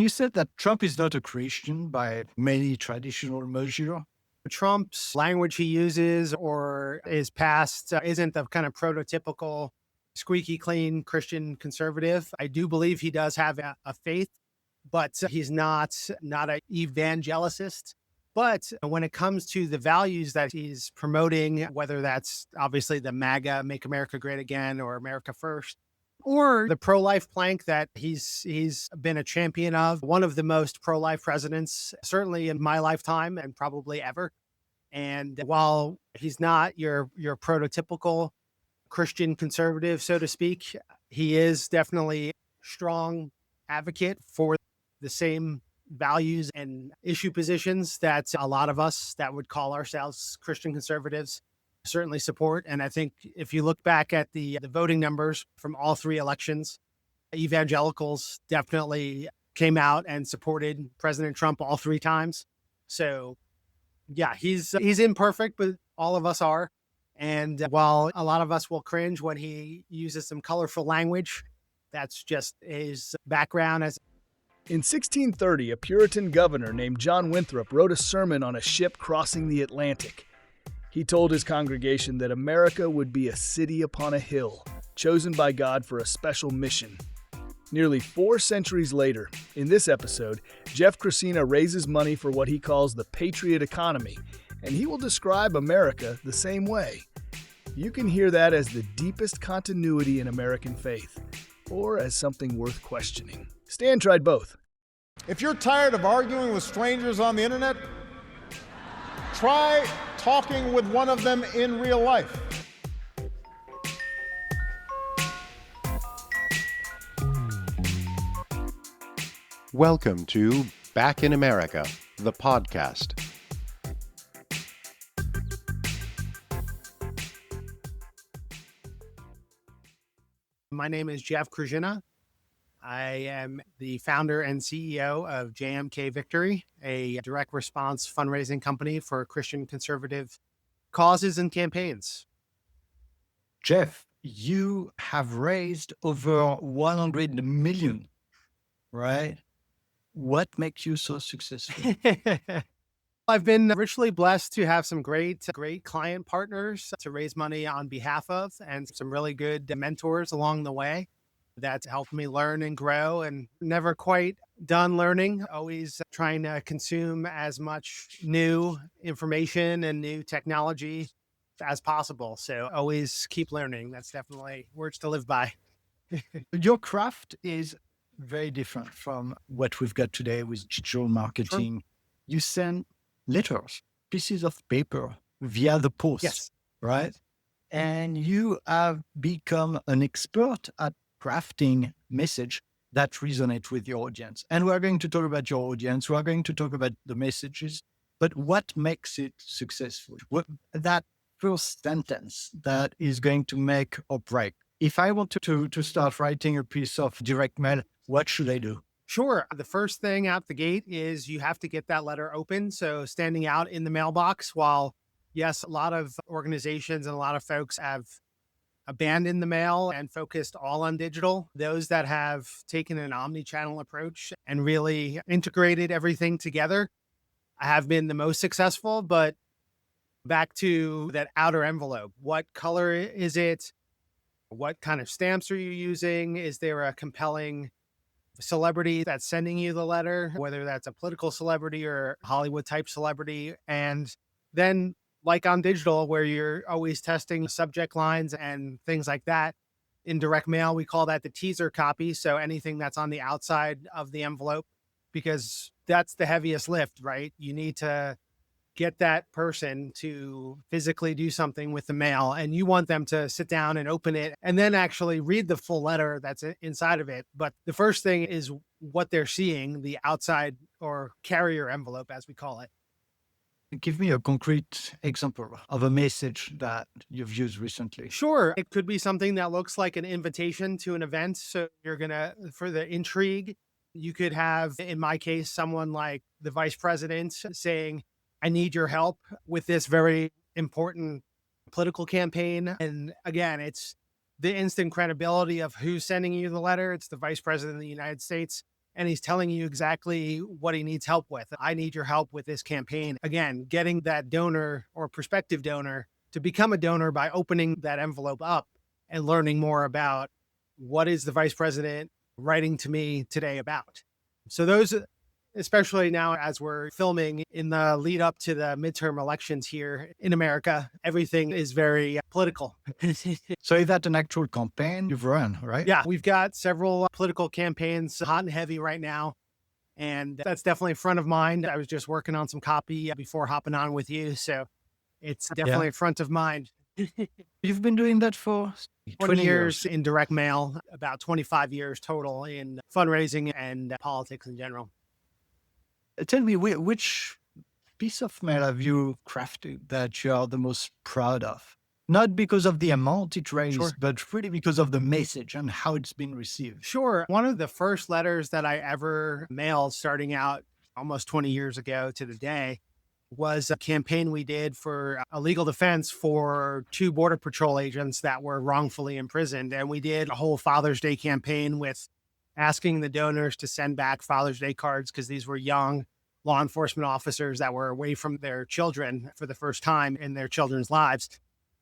You said that Trump is not a Christian by many traditional measure. Trump's language he uses or is past isn't the kind of prototypical squeaky clean Christian conservative. I do believe he does have a faith, but he's not an evangelicist. But when it comes to the values that he's promoting, whether that's obviously the MAGA, Make America Great Again, or America First, or the pro-life plank that he's been a champion of, one of the most pro-life presidents, certainly in my lifetime and probably ever. And while he's not your prototypical Christian conservative, so to speak, he is definitely a strong advocate for the same values and issue positions that a lot of us that would call ourselves Christian conservatives certainly support. And I think if you look back at the voting numbers from all three elections, evangelicals definitely came out and supported President Trump all three times. So yeah, he's imperfect, but all of us are. And while a lot of us will cringe when he uses some colorful language, that's just his background as. In 1630, a Puritan governor named John Winthrop wrote a sermon on a ship crossing the Atlantic. He told his congregation that America would be a city upon a hill, chosen by God for a special mission. Nearly 4 centuries later, in this episode, Jeff Kruszyna raises money for what he calls the Patriot Economy, and he will describe America the same way. You can hear that as the deepest continuity in American faith, or as something worth questioning. Stan tried both. If you're tired of arguing with strangers on the internet, try talking with one of them in real life. Welcome to Back in America, the podcast. My name is Jeff Kruszyna. I am the founder and CEO of JMK Victory, a direct response fundraising company for Christian conservative causes and campaigns. Jeff, you have raised over 100 million, right? What makes you so successful? I've been richly blessed to have some great client partners to raise money on behalf of, and some really good mentors along the way that's helped me learn and grow, and never quite done learning, always trying to consume as much new information and new technology as possible. So always keep learning. That's definitely words to live by. Your craft is very different from what we've got today with digital marketing. Sure. You send letters, pieces of paper via the post, yes, right? And you have become an expert at crafting message that resonate with your audience. And we're going to talk about your audience. We're going to talk about the messages, but what makes it successful? That first sentence that is going to make or break. If I want to start writing a piece of direct mail, what should I do? Sure. The first thing out the gate is you have to get that letter open. So standing out in the mailbox, while yes, a lot of organizations and a lot of folks have abandoned the mail and focused all on digital, those that have taken an omni-channel approach and really integrated everything together have been the most successful. But back to that outer envelope, what color is it? What kind of stamps are you using? Is there a compelling celebrity that's sending you the letter, whether that's a political celebrity or Hollywood type celebrity? And then like on digital, where you're always testing subject lines and things like that, in direct mail, we call that the teaser copy. So anything that's on the outside of the envelope, because that's the heaviest lift, right? You need to get that person to physically do something with the mail, and you want them to sit down and open it and then actually read the full letter that's inside of it. But the first thing is what they're seeing, the outside or carrier envelope, as we call it. Give me a concrete example of a message that you've used recently. Sure. It could be something that looks like an invitation to an event. So you're going to, for the intrigue, you could have, in my case, someone like the vice president saying, I need your help with this very important political campaign. And again, it's the instant credibility of who's sending you the letter. It's the vice president of the United States. and he's telling you exactly what he needs help with. I need your help with this campaign. Again, getting that donor or prospective donor to become a donor by opening that envelope up and learning more about what is the vice president writing to me today about. So those, especially now as we're filming in the lead up to the midterm elections here in America, everything is very political. So is that an actual campaign you've run, right? Yeah, we've got several political campaigns hot and heavy right now. And that's definitely front of mind. I was just working on some copy before hopping on with you. So it's definitely front of mind. You've been doing that for 20 years in direct mail, about 25 years total in fundraising and politics in general. Tell me, which piece of mail have you crafted that you are the most proud of? Not because of the amount it raised, but really because of the message and how it's been received. Sure. One of the first letters that I ever mailed starting out almost 20 years ago to the day was a campaign we did for a legal defense for 2 Border Patrol agents that were wrongfully imprisoned. And we did a whole Father's Day campaign with asking the donors to send back Father's Day cards because these were young law enforcement officers that were away from their children for the first time in their children's lives.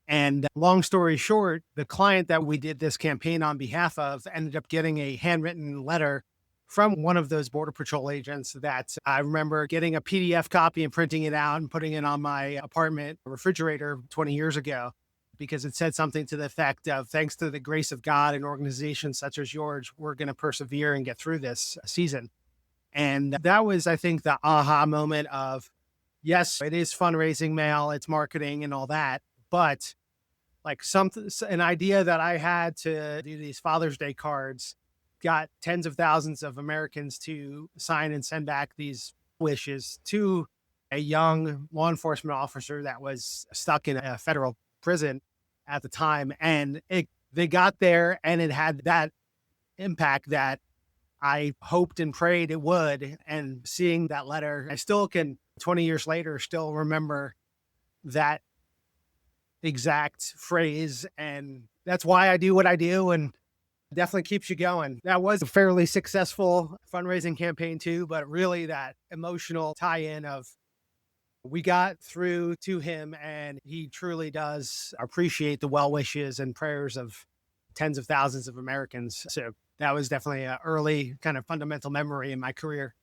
And long story short, the client that we did this campaign on behalf of ended up getting a handwritten letter from one of those Border Patrol agents that I remember getting a PDF copy and printing it out and putting it on my apartment refrigerator 20 years ago, because it said something to the effect of, thanks to the grace of God and organizations such as yours, we're going to persevere and get through this season. And that was, I think, the aha moment of, yes, it is fundraising mail, it's marketing and all that, but like an idea that I had to do these Father's Day cards got tens of thousands of Americans to sign and send back these wishes to a young law enforcement officer that was stuck in a federal prison at the time. And they got there and it had that impact that I hoped and prayed it would. And seeing that letter, I still can, 20 years later, still remember that exact phrase. And that's why I do what I do. And definitely keeps you going. That was a fairly successful fundraising campaign too, but really that emotional tie-in of we got through to him and he truly does appreciate the well wishes and prayers of tens of thousands of Americans. So that was definitely an early kind of fundamental memory in my career.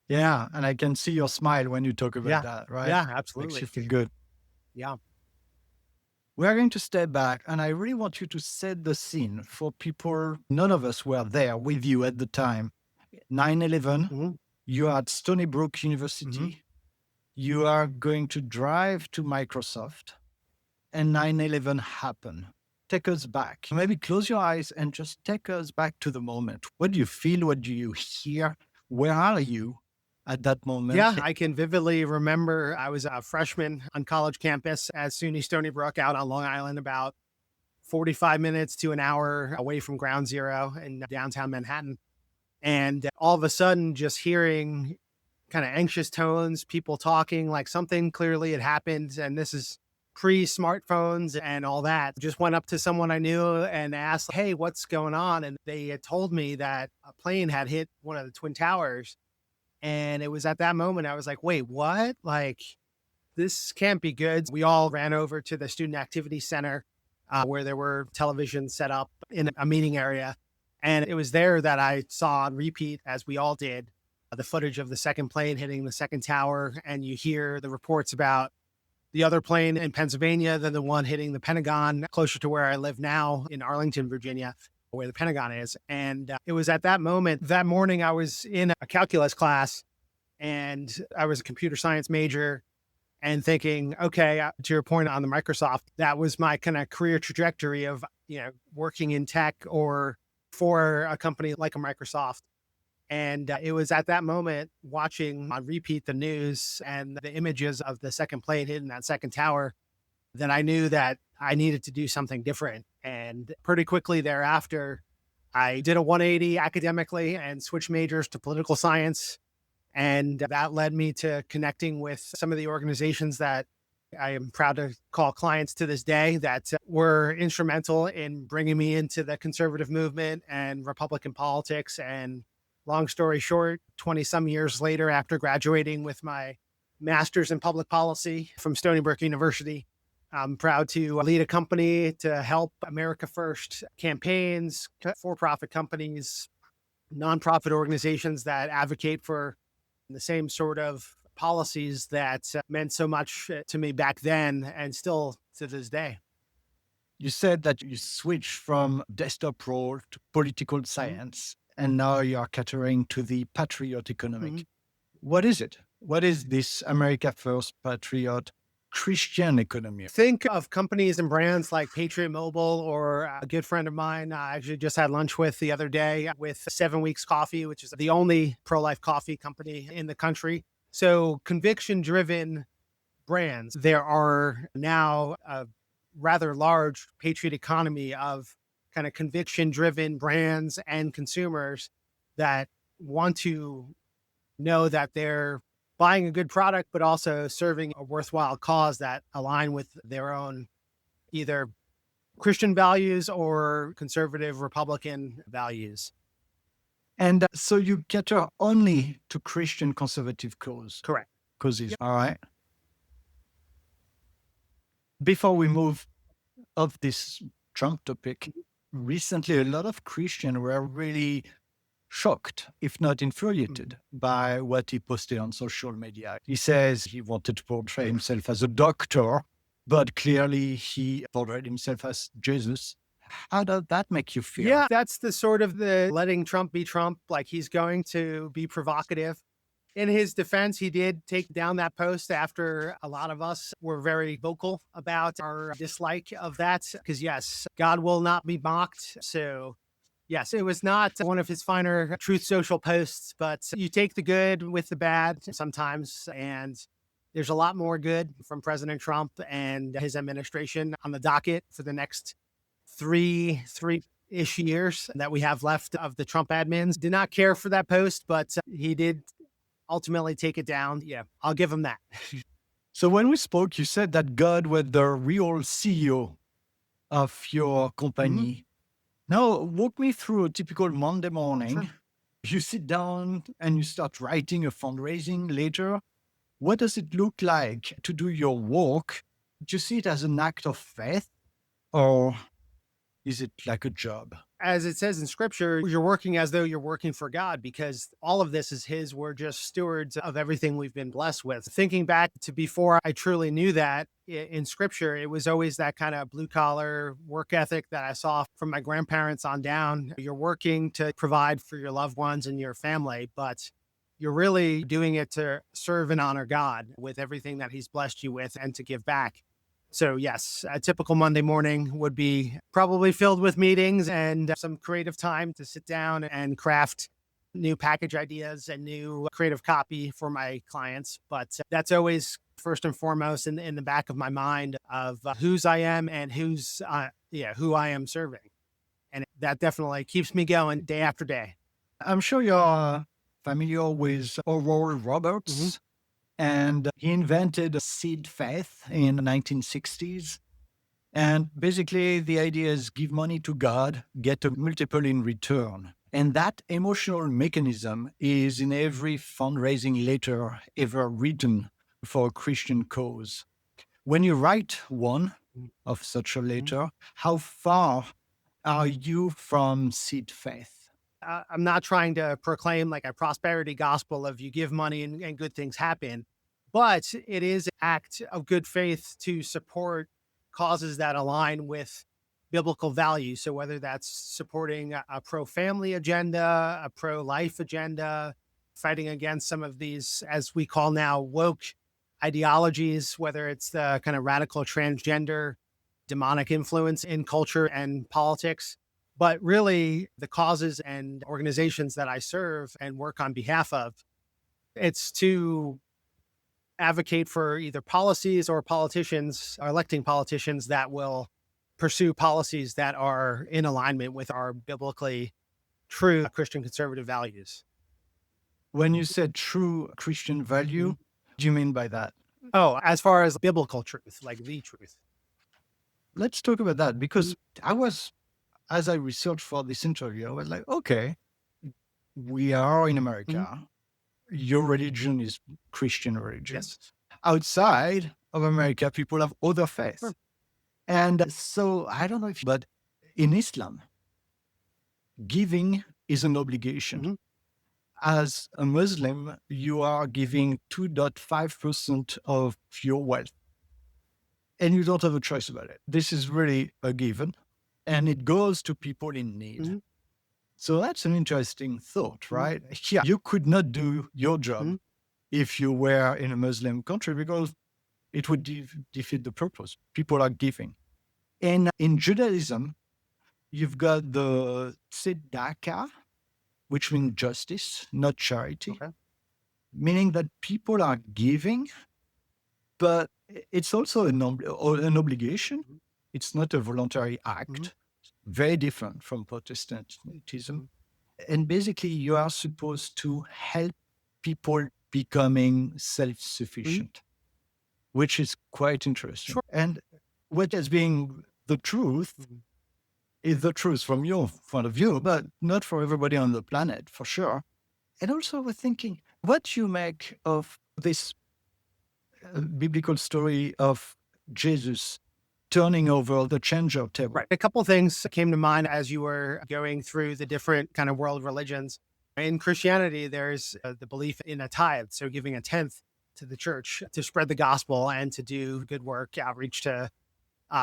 Yeah. And I can see your smile when you talk about that, right? Yeah, absolutely. Makes you feel good. Yeah. We are going to step back, and I really want you to set the scene for people. None of us were there with you at the time. 9/11, you are at Stony Brook University. You are going to drive to Microsoft, and 9/11 happened. Take us back. Maybe close your eyes and just take us back to the moment. What do you feel? What do you hear? Where are you at that moment? Yeah, I can vividly remember I was a freshman on college campus at SUNY Stony Brook out on Long Island, about 45 minutes to an hour away from Ground Zero in downtown Manhattan. And all of a sudden, just hearing kind of anxious tones, people talking like something clearly had happened. And this is pre-smartphones and all that. Just went up to someone I knew and asked, hey, what's going on? And they had told me that a plane had hit one of the Twin Towers. And it was at that moment I was like, wait, what? Like, this can't be good. We all ran over to the Student Activity Center where there were televisions set up in a meeting area. And it was there that I saw on repeat, as we all did, the footage of the second plane hitting the second tower. And you hear the reports about the other plane in Pennsylvania, then the one hitting the Pentagon closer to where I live now in Arlington, Virginia, where the Pentagon is. And it was at that moment, that morning, I was in a calculus class and I was a computer science major and thinking, okay, to your point on the Microsoft, that was my kind of career trajectory of, working in tech or for a company like a Microsoft. And it was at that moment watching on repeat the news and the images of the second plane hitting that second tower that I knew that I needed to do something different. And pretty quickly thereafter, I did a 180 academically and switched majors to political science. And that led me to connecting with some of the organizations that I am proud to call clients to this day that were instrumental in bringing me into the conservative movement and Republican politics and long story short, 20 some years later, after graduating with my master's in public policy from Stony Brook University, I'm proud to lead a company to help America First campaigns, for-profit companies, nonprofit organizations that advocate for the same sort of policies that meant so much to me back then and still to this day. You said that you switched from desktop role to political science, and now you are catering to the Patriot Economic. What is it? What is this America First Patriot Christian economy? Think of companies and brands like Patriot Mobile, or a good friend of mine I actually just had lunch with the other day with 7 Weeks Coffee, which is the only pro-life coffee company in the country. So conviction-driven brands. There are now a rather large Patriot economy of kind of conviction-driven brands and consumers that want to know that they're buying a good product, but also serving a worthwhile cause that align with their own either Christian values or conservative Republican values. And so you cater only to Christian conservative causes. Yep. All right. Before we move off this Trump topic, recently a lot of Christians were really shocked, if not infuriated, by what he posted on social media. He says he wanted to portray himself as a doctor, but clearly he portrayed himself as Jesus. How does that make you feel? Yeah, that's the sort of the letting Trump be Trump, like he's going to be provocative. In his defense, he did take down that post after a lot of us were very vocal about our dislike of that. Because yes, God will not be mocked. So yes, it was not one of his finer Truth Social posts, but you take the good with the bad sometimes. And there's a lot more good from President Trump and his administration on the docket for the next three-ish years that we have left of the Trump admins. Did not care for that post, but he did ultimately take it down. Yeah, I'll give him that. So when we spoke, you said that God was the real CEO of your company. Now, walk me through a typical Monday morning. Sure. You sit down and you start writing a fundraising letter. What does it look like to do your work? Do you see it as an act of faith, or is it like a job? As it says in scripture, you're working as though you're working for God, because all of this is his. We're just stewards of everything we've been blessed with. Thinking back to before I truly knew that in scripture, it was always that kind of blue collar work ethic that I saw from my grandparents on down. You're working to provide for your loved ones and your family, but you're really doing it to serve and honor God with everything that he's blessed you with and to give back. So yes, a typical Monday morning would be probably filled with meetings and some creative time to sit down and craft new package ideas and new creative copy for my clients. But that's always first and foremost in the back of my mind of whose I am and who I am serving. And that definitely keeps me going day after day. I'm sure you're familiar with Oral Roberts. And he invented seed faith in the 1960s. And basically, the idea is give money to God, get a multiple in return. And that emotional mechanism is in every fundraising letter ever written for a Christian cause. When you write one of such a letter, how far are you from seed faith? I'm not trying to proclaim like a prosperity gospel of you give money and good things happen, but it is an act of good faith to support causes that align with biblical values. So whether that's supporting a pro-family agenda, a pro-life agenda, fighting against some of these, as we call now, woke ideologies, whether it's the kind of radical transgender, demonic influence in culture and politics. But really, the causes and organizations that I serve and work on behalf of, it's to advocate for either policies or politicians, or electing politicians that will pursue policies that are in alignment with our biblically true Christian conservative values. When you said true Christian value, what do you mean by that? Oh, as far as biblical truth, like the truth. Let's talk about that, because as I researched for this interview, I was like, okay, we are in Mhm. America, your religion is Christian religion. Yes. Outside of America, people have other faiths. Sure. And so I don't know if, but in Islam, giving is an obligation. Mhm. As a Muslim, you are giving 2.5% of your wealth, and you don't have a choice about it. This is really a given, and it goes to people in need. Mhm. So that's an interesting thought, Mhm. right? Here, you could not do your job Mhm. if you were in a Muslim country because it would defeat the purpose. People are giving. And in Judaism, you've got the tzedakah, which means justice, not charity, Okay. meaning that people are giving, but it's also an obligation. Mhm. It's not a voluntary act, Mhm. very different from Protestantism. Mhm. And basically, you are supposed to help people becoming self-sufficient, which is quite interesting. Sure. And what has been the truth Mhm. is the truth from your point of view, but not for everybody on the planet, for sure. And also, we're thinking what you make of this biblical story of Jesus turning over the changer table. Right. A couple of things came to mind as you were going through the different kind of world religions. In Christianity, there's the belief in a tithe, so giving a tenth to the church to spread the gospel and to do good work, outreach to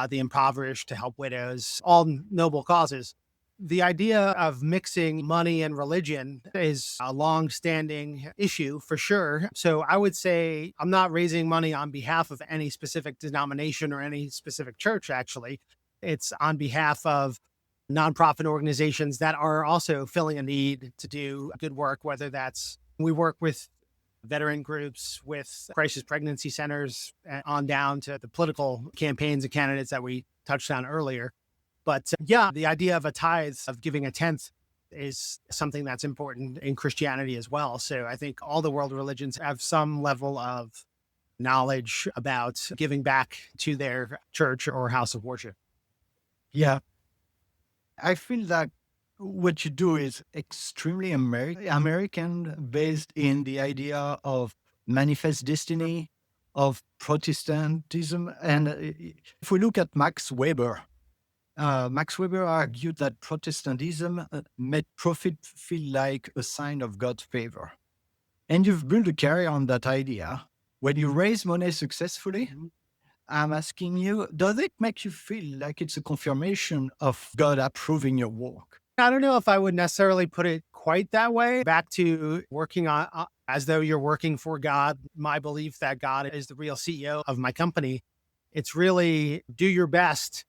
the impoverished, to help widows, all noble causes. The idea of mixing money and religion is a long-standing issue for sure. So I would say I'm not raising money on behalf of any specific denomination or any specific church, actually. It's on behalf of nonprofit organizations that are also filling a need to do good work, whether that's we work with veteran groups, with crisis pregnancy centers, on down to the political campaigns and candidates that we touched on earlier. But yeah, the idea of a tithe, of giving a tenth, is something that's important in Christianity as well. So I think all the world religions have some level of knowledge about giving back to their church or house of worship. Yeah. I feel that what you do is extremely American, based in the idea of manifest destiny, of Protestantism. And if we look at Max Weber argued that Protestantism made profit feel like a sign of God's favor. And you've built a career on that idea. When you raise money successfully, Mhm. I'm asking you, does it make you feel like it's a confirmation of God approving your work? I don't know if I would necessarily put it quite that way. Back to working on as though you're working for God, my belief that God is the real CEO of my company. It's really do your best.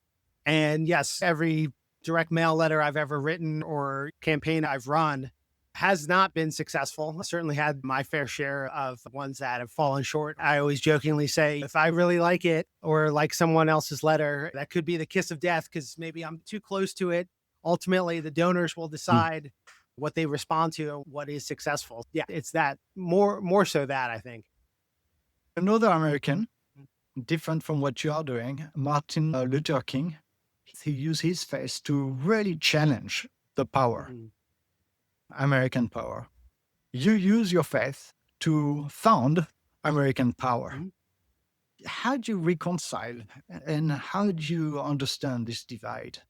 And yes, every direct mail letter I've ever written or campaign I've run has not been successful. I certainly had my fair share of ones that have fallen short. I always jokingly say, if I really like it or like someone else's letter, that could be the kiss of death because maybe I'm too close to it. Ultimately, the donors will decide what they respond to, what is successful. Yeah, it's that more so that I think. Another American, different from what you are doing, Martin Luther King, he used his faith to really challenge the power, Mhm. American power. You use your faith to found American power. Mhm. How do you reconcile and how do you understand this divide?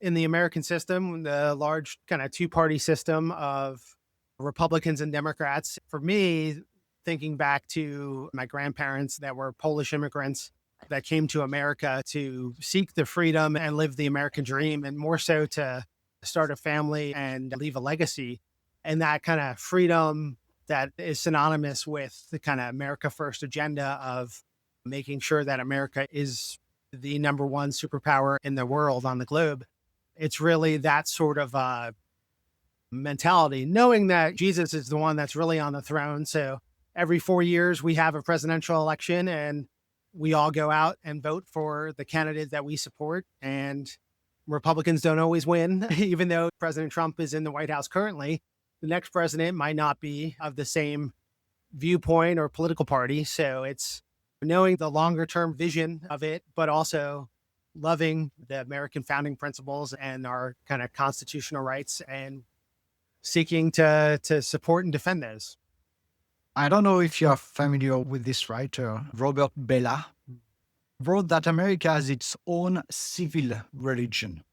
In the American system, the large kind of two-party system of Republicans and Democrats, for me, thinking back to my grandparents that were Polish immigrants that came to America to seek the freedom and live the American dream, and more so to start a family and leave a legacy. And that kind of freedom that is synonymous with the kind of America First agenda of making sure that America is the number one superpower in the world on the globe. It's really that sort of mentality, knowing that Jesus is the one that's really on the throne. So every 4 years, we have a presidential election and we all go out and vote for the candidate that we support. And Republicans don't always win, even though President Trump is in the White House currently. The next president might not be of the same viewpoint or political party. So it's knowing the longer term vision of it, but also loving the American founding principles and our kind of constitutional rights and seeking to support and defend those. I don't know if you're familiar with this writer, Robert Bellah, wrote that America has its own civil religion,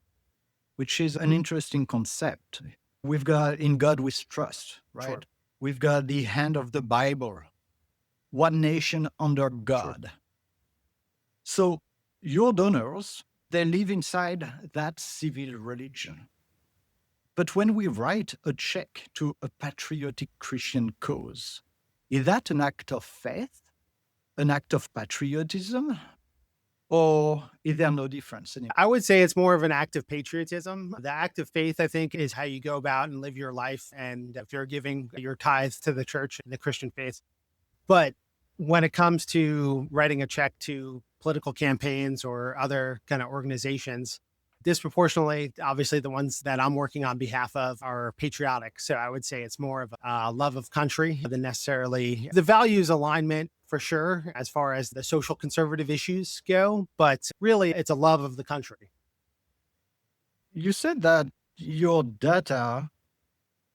which is an interesting concept. We've got in God we trust, right? Sure. We've got the hand of the Bible, one nation under God. Sure. So your donors, they live inside that civil religion. But when we write a check to a patriotic Christian cause, is that an act of faith, an act of patriotism, or is there no difference anymore? I would say it's more of an act of patriotism. The act of faith, I think, is how you go about and live your life. And if you're giving your tithes to the church and the Christian faith. But when it comes to writing a check to political campaigns or other kind of organizations, disproportionately, obviously, the ones that I'm working on behalf of are patriotic. So I would say it's more of a love of country than necessarily the values alignment, for sure, as far as the social conservative issues go. But really, it's a love of the country. You said that your data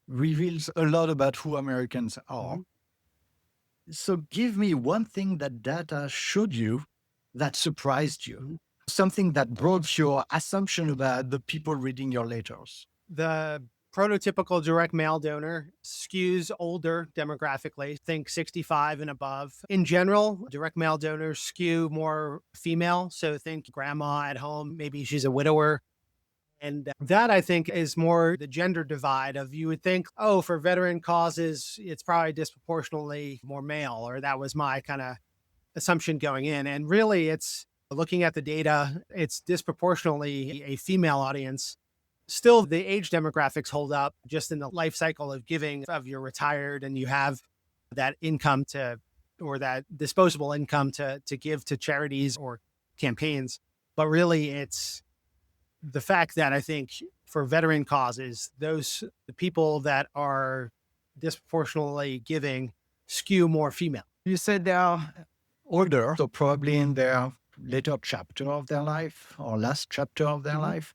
reveals a lot about who Americans are. So give me one thing that data showed you that surprised you, something that broke your assumption about the people reading your letters. The prototypical direct mail donor skews older demographically, think 65 and above. In general, direct mail donors skew more female. So think grandma at home, maybe she's a widower. And that, I think, is more the gender divide of you would think, oh, for veteran causes, it's probably disproportionately more male, or that was my kind of assumption going in. And really, it's looking at the data, it's disproportionately a female audience. Still, the age demographics hold up just in the life cycle of giving, of you're retired and you have that income to, or that disposable income to give to charities or campaigns. But really, it's the fact that I think for veteran causes, the people that are disproportionately giving skew more female. You said they are older, so probably in their later chapter of their life or last chapter of their life.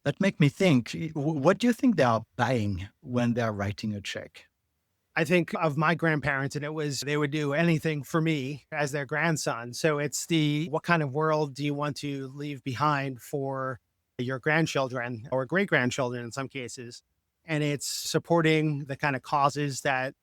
That make me think, what do you think they are buying when they're writing a check? I think of my grandparents, and they would do anything for me as their grandson. So it's what kind of world do you want to leave behind for your grandchildren or great-grandchildren in some cases? And it's supporting the kind of causes that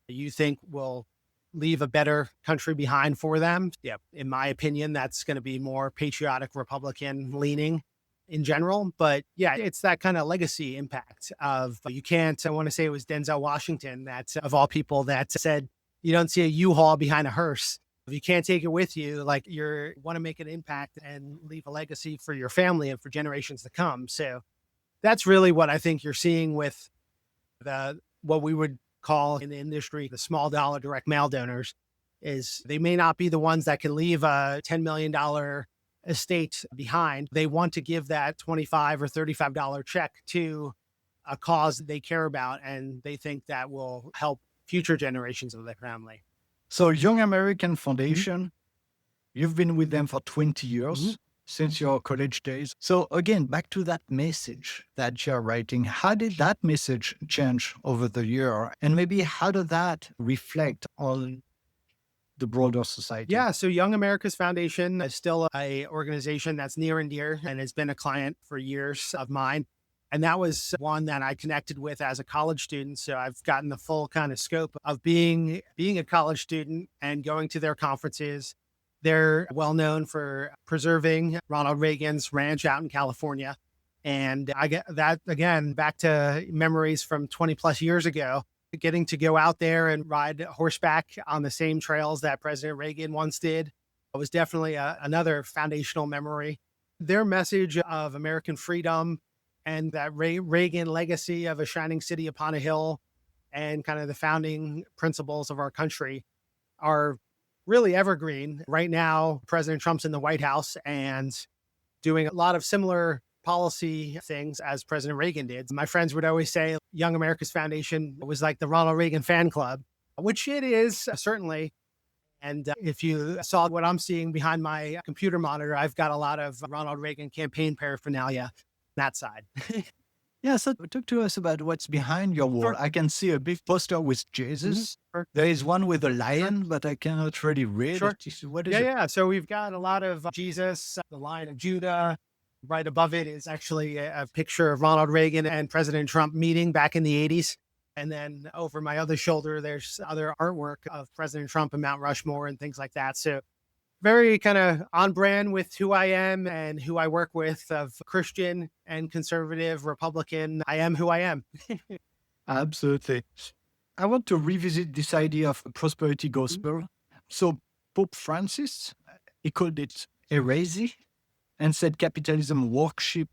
you think will leave a better country behind for them. Yeah, in my opinion, that's going to be more patriotic Republican leaning in general. But yeah, it's that kind of legacy impact of I want to say it was Denzel Washington that of all people that said, you don't see a U-Haul behind a hearse. If you can't take it with you, like you want to make an impact and leave a legacy for your family and for generations to come. So that's really what I think you're seeing with what we would call in the industry, the small dollar direct mail donors, is they may not be the ones that can leave a $10 million estate behind. They want to give that $25 or $35 check to a cause they care about, and they think that will help future generations of their family. So Young American Foundation, you've been with them for 20 years, since your college days. So again, back to that message that you're writing, how did that message change over the year? And maybe how did that reflect on the broader society? Yeah, so Young America's Foundation is still an organization that's near and dear and has been a client for years of mine. And that was one that I connected with as a college student. So I've gotten the full kind of scope of being a college student and going to their conferences. They're well known for preserving Ronald Reagan's ranch out in California. And I get that, again, back to memories from 20 plus years ago, getting to go out there and ride horseback on the same trails that President Reagan once did. It was definitely another foundational memory. Their message of American freedom and that Reagan legacy of a shining city upon a hill and kind of the founding principles of our country are really evergreen. Right now, President Trump's in the White House and doing a lot of similar policy things as President Reagan did. My friends would always say Young America's Foundation was like the Ronald Reagan fan club, which it is, certainly. And if you saw what I'm seeing behind my computer monitor, I've got a lot of Ronald Reagan campaign paraphernalia on that side. Yeah, so talk to us about what's behind your wall. Sure. I can see a big poster with Jesus. Sure. There is one with a Sure. lion, but I cannot really read Sure. it. What is Yeah, it? yeah. So we've got a lot of Jesus, the Lion of Judah. Right above it is actually a picture of Ronald Reagan and President Trump meeting back in the 80s. And then over my other shoulder, there's other artwork of President Trump and Mount Rushmore and things like that. So very kind of on brand with who I am and who I work with, of Christian and conservative, Republican. I am who I am. Absolutely. I want to revisit this idea of prosperity gospel. So Pope Francis, he called it heresy and said capitalism worship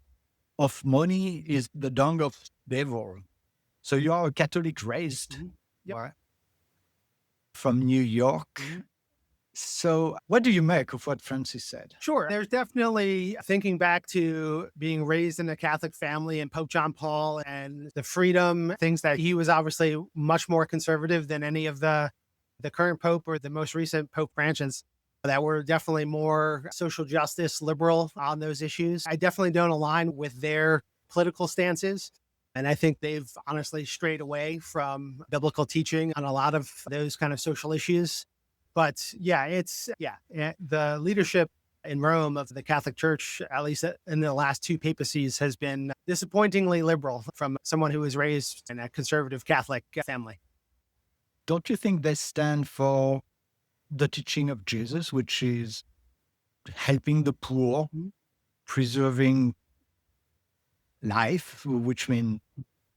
of money is the dung of devil. So you are a Catholic raised Yep. right, from New York. So what do you make of what Francis said? Sure. There's definitely thinking back to being raised in a Catholic family and Pope John Paul and the freedom, things that he was obviously much more conservative than any of the current Pope or the most recent Pope Francis, that were definitely more social justice liberal on those issues. I definitely don't align with their political stances. And I think they've honestly strayed away from biblical teaching on a lot of those kind of social issues. But yeah, the leadership in Rome of the Catholic Church, at least in the last two papacies, has been disappointingly liberal from someone who was raised in a conservative Catholic family. Don't you think they stand for the teaching of Jesus, which is helping the poor, preserving life, which means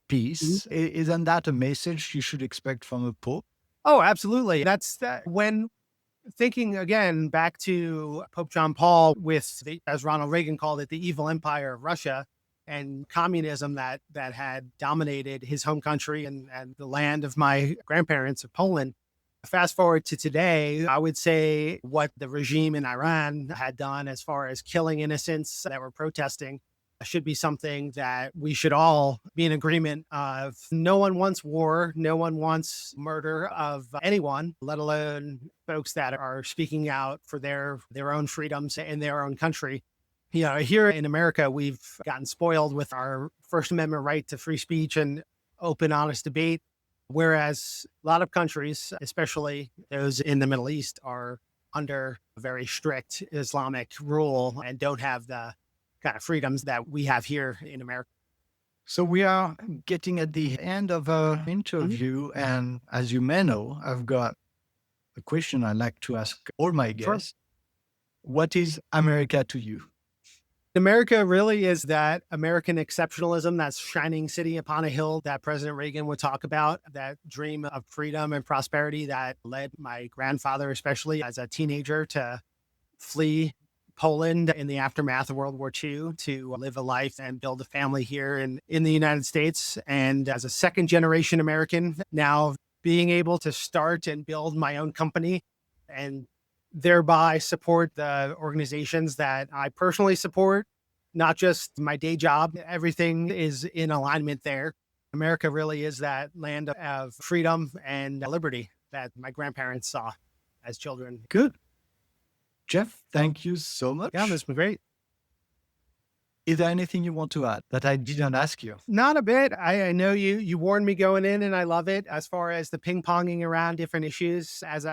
peace? Isn't that a message you should expect from a pope? Oh, absolutely. That's that. When thinking again back to Pope John Paul with as Ronald Reagan called it, the evil empire of Russia and communism that had dominated his home country and the land of my grandparents of Poland. Fast forward to today, I would say what the regime in Iran had done as far as killing innocents that were protesting should be something that we should all be in agreement of. No one wants war. No one wants murder of anyone, let alone folks that are speaking out for their own freedoms in their own country. Here in America, we've gotten spoiled with our First Amendment right to free speech and open, honest debate. Whereas a lot of countries, especially those in the Middle East, are under very strict Islamic rule and don't have the kind of freedoms that we have here in America. So we are getting at the end of our interview. And as you may know, I've got a question I like to ask all my guests. What is America to you? America really is that American exceptionalism, that shining city upon a hill that President Reagan would talk about, that dream of freedom and prosperity that led my grandfather, especially as a teenager, to flee Poland in the aftermath of World War II to live a life and build a family here in the United States. And as a second generation American, now being able to start and build my own company and thereby support the organizations that I personally support, not just my day job. Everything is in alignment there. America really is that land of freedom and liberty that my grandparents saw as children. Good. Jeff, thank you so much. Yeah, this was great. Is there anything you want to add that I didn't ask you? Not a bit. I know you warned me going in, and I love it. As far as the ping-ponging around different issues, as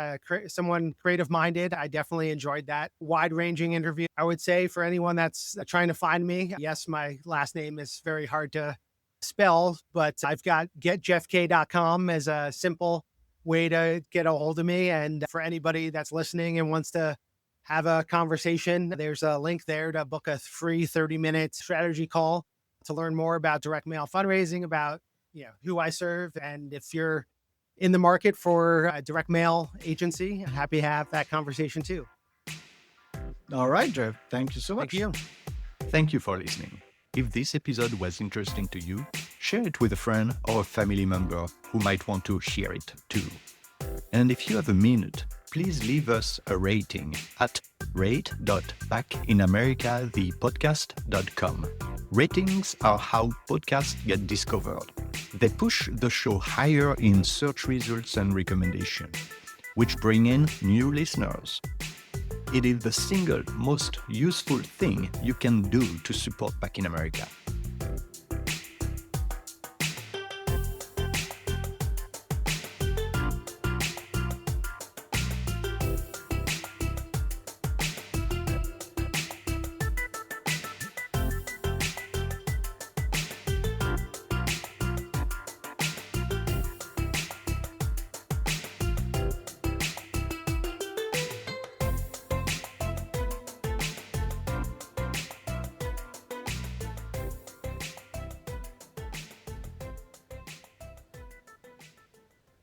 someone creative-minded, I definitely enjoyed that wide-ranging interview. I would say for anyone that's trying to find me, yes, my last name is very hard to spell, but I've got getjeffk.com as a simple way to get a hold of me. And for anybody that's listening and wants to have a conversation, there's a link there to book a free 30-minute strategy call to learn more about direct mail fundraising, about who I serve. And if you're in the market for a direct mail agency, I'm happy to have that conversation too. All right, Jeff. Thank you so much. Thank you. Thank you for listening. If this episode was interesting to you, share it with a friend or a family member who might want to hear it too. And if you have a minute, please leave us a rating at rate.backinamericathepodcast.com. Ratings are how podcasts get discovered. They push the show higher in search results and recommendations, which bring in new listeners. It is the single most useful thing you can do to support Back in America.